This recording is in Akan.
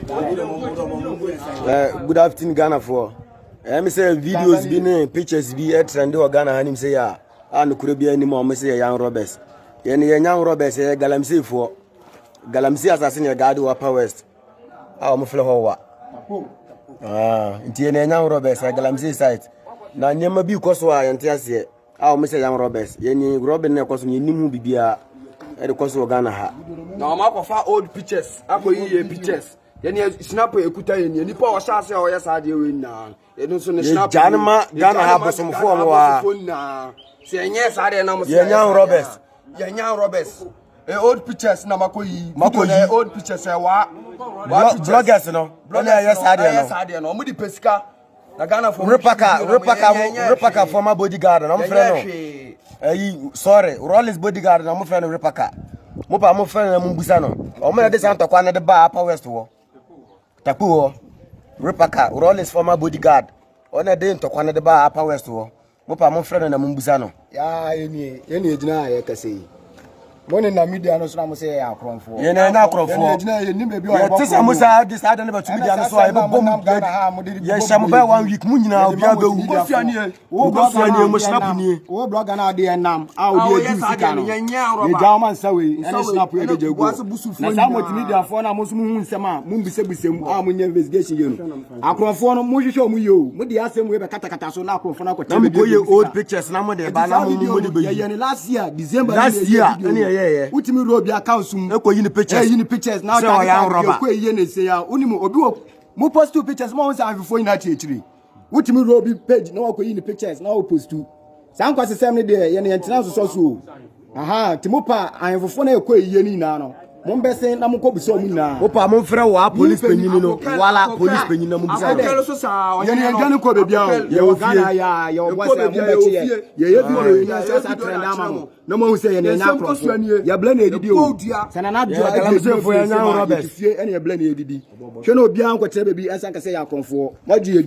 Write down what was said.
Good afternoon, Ghana for. Me say videos be pictures be trend or Ghana hanim say ya. And could be any more me say young robbers. Young robbers galamsey for galamsey assassin your guard upper west. I'm flower. Inti young robbers galamsey site. Na nyama bi koswa yantiase. Me say young robbers. Yeni robin na koso nimu bibia. E de koso Ghana ha. Na ma ko fa old pictures. Akoyi pictures. Yeni snap ekuta yeni nipa o shase o yesa de we na enu so ne snap janma Ghana ha bosomfo wa se enye sa de na mo young robbers old pictures na makoyi old pictures wa bloggers no na yesa de no mo di pesika na Ghana for repaka former bodyguard na mo frɛ no sorry Rollins bodyguard na mo frɛ no repaka mo pa mo frɛ na mo busa no o mo na de santo kwa na de ba upper west wo Tapu repaka Rollins former bodyguard ona de ntokwa na de ba upper west wo mo pa mo frɛ no na mo busa no ya eni ejina ya kase Moni na media no so na mo say ya akronfo. Ye na akronfo. Ye ejina ye ni be bi o. Ye tisa mo sa decide na ba tu media no so e be bom. Ye sham ba 1 week mu nyina obi abewu. Wo suani e. Wo suani e mo snap ni. Wo blogger na de enam. A o de edi sika no. Ye jaama nsawe ene snap e be jago. Na sa mo media fo na mo so mu hu nsem a mo mbisebisem a mo nya investigation ye no. Akronfo no mo hwehwe o mo ye o. Mo de asem we be katakata so na akronfo na kwata. Na mo go ye old pictures na mo de ba na mo de be. Ye last year December yeah. Utimi robi account sum eko yi ni pictures now say young robber ko yi ne say ya unimu obi mo post two pictures mo say afifo ina chechiri utimi robi page na ko yi ni pictures na o post two san kwase sem ne de ye ne ntina so aha timopa afifo na ko yi ni na no mo mbese na mo ko biso mu na opa mo frɛ wa police penyini no wala police penyini na mo bisa ye ne ngane ko bebia o ye o Ghana ya ye o boss mo beche ye bi na sa trend ama na mo say ye ne nya cross ya bla na edidi o sana na dio galamsey for young robbers fie ene ya bla na edidi hwe na obi an kwatere bebi ansan ka say ya konfo ma